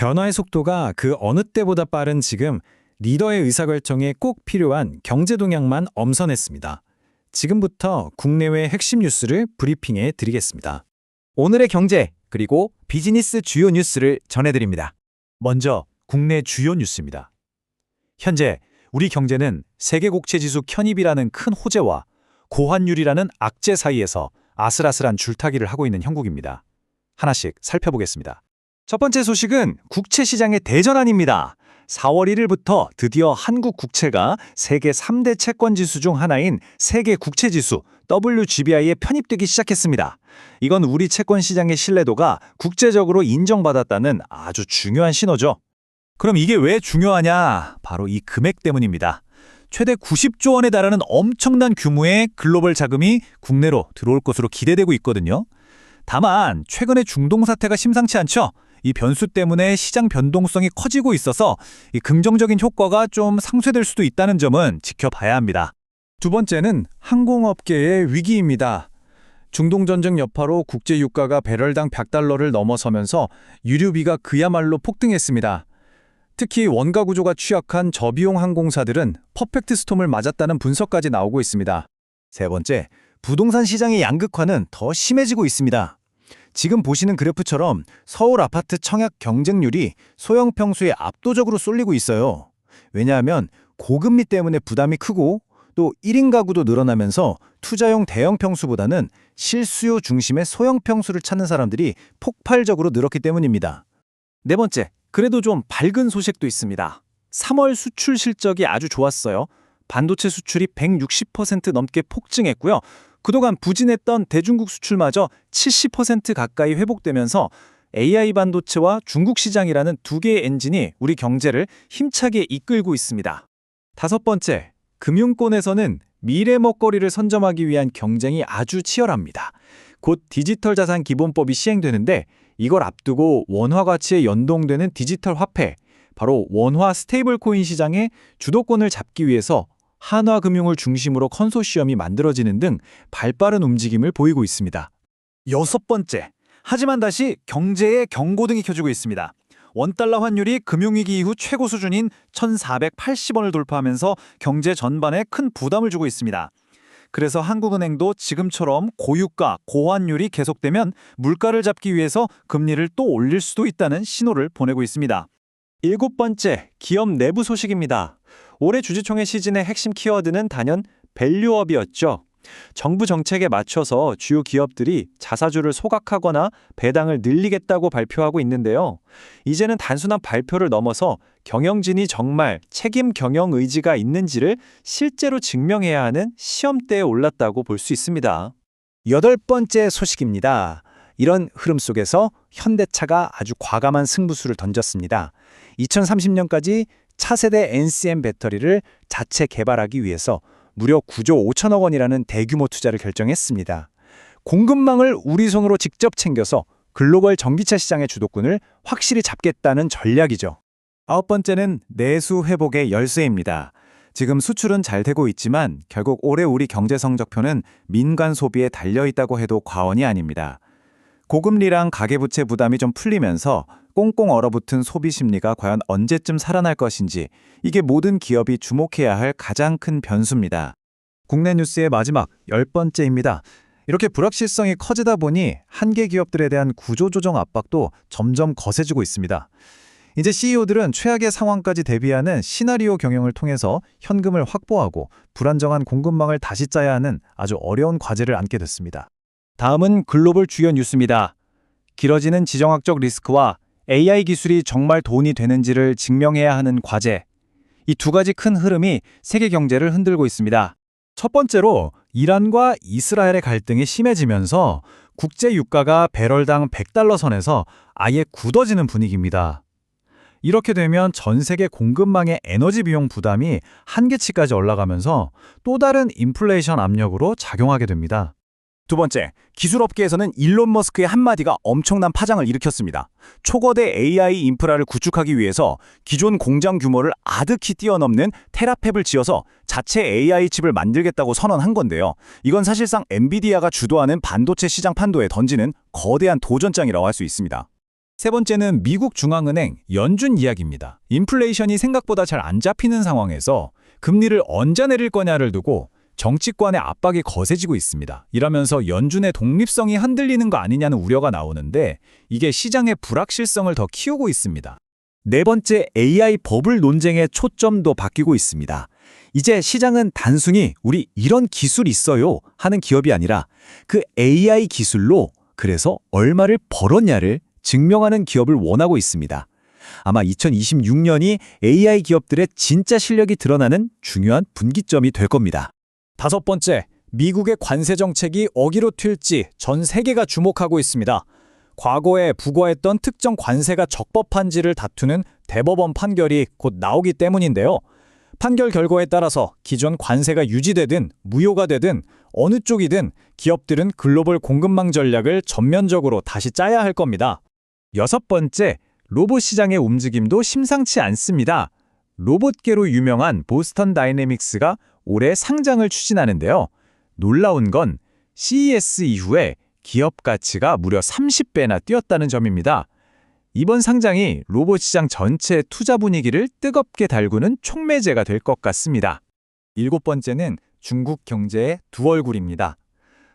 변화의 속도가 그 어느 때보다 빠른 지금 리더의 의사결정에 꼭 필요한 경제 동향만 엄선했습니다. 지금부터 국내외 핵심 뉴스를 브리핑해 드리겠습니다. 오늘의 경제 그리고 비즈니스 주요 뉴스를 전해드립니다. 먼저 국내 주요 뉴스입니다. 현재 우리 경제는 세계국채지수 편입이라는 큰 호재와 고환율이라는 악재 사이에서 아슬아슬한 줄타기를 하고 있는 형국입니다. 하나씩 살펴보겠습니다. 첫 번째 소식은 국채 시장의 대전환입니다. 4월 1일부터 드디어 한국 국채가 세계 3대 채권지수 중 하나인 세계 국채지수 WGBI에 편입되기 시작했습니다. 이건 우리 채권 시장의 신뢰도가 국제적으로 인정받았다는 아주 중요한 신호죠. 그럼 이게 왜 중요하냐? 바로 이 금액 때문입니다. 최대 90조 원에 달하는 엄청난 규모의 글로벌 자금이 국내로 들어올 것으로 기대되고 있거든요. 다만 최근에 중동 사태가 심상치 않죠? 이 변수 때문에 시장 변동성이 커지고 있어서 이 긍정적인 효과가 좀 상쇄될 수도 있다는 점은 지켜봐야 합니다. 두 번째는 항공업계의 위기입니다. 중동 전쟁 여파로 국제 유가가 배럴당 100달러를 넘어서면서 유류비가 그야말로 폭등했습니다. 특히 원가 구조가 취약한 저비용 항공사들은 퍼펙트 스톰을 맞았다는 분석까지 나오고 있습니다. 세 번째, 부동산 시장의 양극화는 더 심해지고 있습니다. 지금 보시는 그래프처럼 서울 아파트 청약 경쟁률이 소형 평수에 압도적으로 쏠리고 있어요. 왜냐하면 고금리 때문에 부담이 크고 또 1인 가구도 늘어나면서 투자용 대형 평수보다는 실수요 중심의 소형 평수를 찾는 사람들이 폭발적으로 늘었기 때문입니다. 네 번째, 그래도 좀 밝은 소식도 있습니다. 3월 수출 실적이 아주 좋았어요. 반도체 수출이 160% 넘게 폭증했고요. 그동안 부진했던 대중국 수출마저 70% 가까이 회복되면서 AI 반도체와 중국 시장이라는 두 개의 엔진이 우리 경제를 힘차게 이끌고 있습니다. 다섯 번째, 금융권에서는 미래 먹거리를 선점하기 위한 경쟁이 아주 치열합니다. 곧 디지털 자산 기본법이 시행되는데 이걸 앞두고 원화 가치에 연동되는 디지털 화폐, 바로 원화 스테이블 코인 시장의 주도권을 잡기 위해서 한화금융을 중심으로 컨소시엄이 만들어지는 등 발빠른 움직임을 보이고 있습니다. 여섯 번째, 하지만 다시 경제의 경고등이 켜지고 있습니다. 원달러 환율이 금융위기 이후 최고 수준인 1,480원을 돌파하면서 경제 전반에 큰 부담을 주고 있습니다. 그래서 한국은행도 지금처럼 고유가, 고환율이 계속되면 물가를 잡기 위해서 금리를 또 올릴 수도 있다는 신호를 보내고 있습니다. 일곱 번째, 기업 내부 소식입니다. 올해 주주총회 시즌의 핵심 키워드는 단연 밸류업이었죠. 정부 정책에 맞춰서 주요 기업들이 자사주를 소각하거나 배당을 늘리겠다고 발표하고 있는데요. 이제는 단순한 발표를 넘어서 경영진이 정말 책임 경영 의지가 있는지를 실제로 증명해야 하는 시험대에 올랐다고 볼 수 있습니다. 여덟 번째 소식입니다. 이런 흐름 속에서 현대차가 아주 과감한 승부수를 던졌습니다. 2030년까지 차세대 NCM 배터리를 자체 개발하기 위해서 무려 9조 5천억 원이라는 대규모 투자를 결정했습니다. 공급망을 우리 손으로 직접 챙겨서 글로벌 전기차 시장의 주도권을 확실히 잡겠다는 전략이죠. 아홉 번째는 내수 회복의 열쇠입니다. 지금 수출은 잘 되고 있지만 결국 올해 우리 경제 성적표는 민간 소비에 달려있다고 해도 과언이 아닙니다. 고금리랑 가계부채 부담이 좀 풀리면서 꽁꽁 얼어붙은 소비 심리가 과연 언제쯤 살아날 것인지, 이게 모든 기업이 주목해야 할 가장 큰 변수입니다. 국내 뉴스의 마지막 10번째입니다. 이렇게 불확실성이 커지다 보니 한계 기업들에 대한 구조조정 압박도 점점 거세지고 있습니다. 이제 CEO들은 최악의 상황까지 대비하는 시나리오 경영을 통해서 현금을 확보하고 불안정한 공급망을 다시 짜야 하는 아주 어려운 과제를 안게 됐습니다. 다음은 글로벌 주요 뉴스입니다. 길어지는 지정학적 리스크와 AI 기술이 정말 돈이 되는지를 증명해야 하는 과제. 이 두 가지 큰 흐름이 세계 경제를 흔들고 있습니다. 첫 번째로 이란과 이스라엘의 갈등이 심해지면서 국제 유가가 배럴당 100달러 선에서 아예 굳어지는 분위기입니다. 이렇게 되면 전 세계 공급망의 에너지 비용 부담이 한계치까지 올라가면서 또 다른 인플레이션 압력으로 작용하게 됩니다. 두 번째, 기술업계에서는 일론 머스크의 한마디가 엄청난 파장을 일으켰습니다. 초거대 AI 인프라를 구축하기 위해서 기존 공장 규모를 아득히 뛰어넘는 테라팹을 지어서 자체 AI 칩을 만들겠다고 선언한 건데요. 이건 사실상 엔비디아가 주도하는 반도체 시장 판도에 던지는 거대한 도전장이라고 할 수 있습니다. 세 번째는 미국 중앙은행 연준 이야기입니다. 인플레이션이 생각보다 잘 안 잡히는 상황에서 금리를 언제 내릴 거냐를 두고 정치권의 압박이 거세지고 있습니다. 이러면서 연준의 독립성이 흔들리는 거 아니냐는 우려가 나오는데 이게 시장의 불확실성을 더 키우고 있습니다. 네 번째, AI 버블 논쟁의 초점도 바뀌고 있습니다. 이제 시장은 단순히 우리 이런 기술 있어요 하는 기업이 아니라 그 AI 기술로 그래서 얼마를 벌었냐를 증명하는 기업을 원하고 있습니다. 아마 2026년이 AI 기업들의 진짜 실력이 드러나는 중요한 분기점이 될 겁니다. 다섯 번째, 미국의 관세 정책이 어기로 튈지 전 세계가 주목하고 있습니다. 과거에 부과했던 특정 관세가 적법한지를 다투는 대법원 판결이 곧 나오기 때문인데요. 판결 결과에 따라서 기존 관세가 유지되든 무효가 되든 어느 쪽이든 기업들은 글로벌 공급망 전략을 전면적으로 다시 짜야 할 겁니다. 여섯 번째, 로봇 시장의 움직임도 심상치 않습니다. 로봇계로 유명한 보스턴 다이내믹스가 올해 상장을 추진하는데요. 놀라운 건 CES 이후에 기업 가치가 무려 30배나 뛰었다는 점입니다. 이번 상장이 로봇 시장 전체의 투자 분위기를 뜨겁게 달구는 촉매제가 될 것 같습니다. 일곱 번째는 중국 경제의 두 얼굴입니다.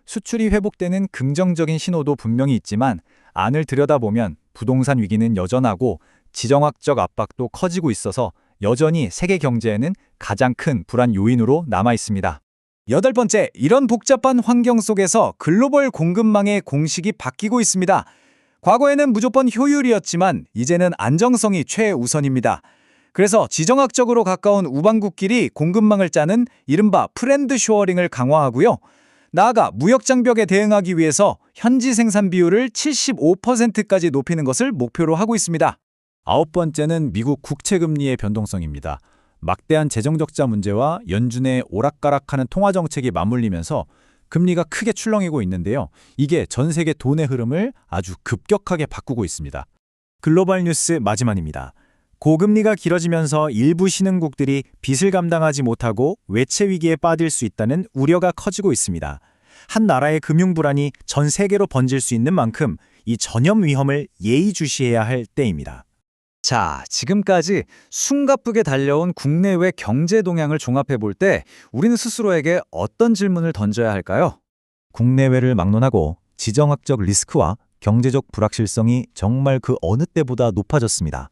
수출이 회복되는 긍정적인 신호도 분명히 있지만 안을 들여다보면 부동산 위기는 여전하고 지정학적 압박도 커지고 있어서 여전히 세계 경제에는 가장 큰 불안 요인으로 남아 있습니다. 여덟 번째, 이런 복잡한 환경 속에서 글로벌 공급망의 공식이 바뀌고 있습니다. 과거에는 무조건 효율이었지만 이제는 안정성이 최우선입니다. 그래서 지정학적으로 가까운 우방국끼리 공급망을 짜는 이른바 프렌드 쇼어링을 강화하고요. 나아가 무역 장벽에 대응하기 위해서 현지 생산 비율을 75%까지 높이는 것을 목표로 하고 있습니다. 아홉 번째는 미국 국채금리의 변동성입니다. 막대한 재정적자 문제와 연준의 오락가락하는 통화정책이 맞물리면서 금리가 크게 출렁이고 있는데요. 이게 전 세계 돈의 흐름을 아주 급격하게 바꾸고 있습니다. 글로벌 뉴스 마지막입니다. 고금리가 길어지면서 일부 신흥국들이 빚을 감당하지 못하고 외채 위기에 빠질 수 있다는 우려가 커지고 있습니다. 한 나라의 금융 불안이 전 세계로 번질 수 있는 만큼 이 전염 위험을 예의주시해야 할 때입니다. 자, 지금까지 숨가쁘게 달려온 국내외 경제 동향을 종합해 볼 때 우리는 스스로에게 어떤 질문을 던져야 할까요? 국내외를 막론하고 지정학적 리스크와 경제적 불확실성이 정말 그 어느 때보다 높아졌습니다.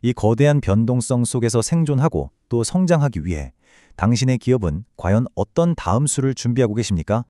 이 거대한 변동성 속에서 생존하고 또 성장하기 위해 당신의 기업은 과연 어떤 다음 수를 준비하고 계십니까?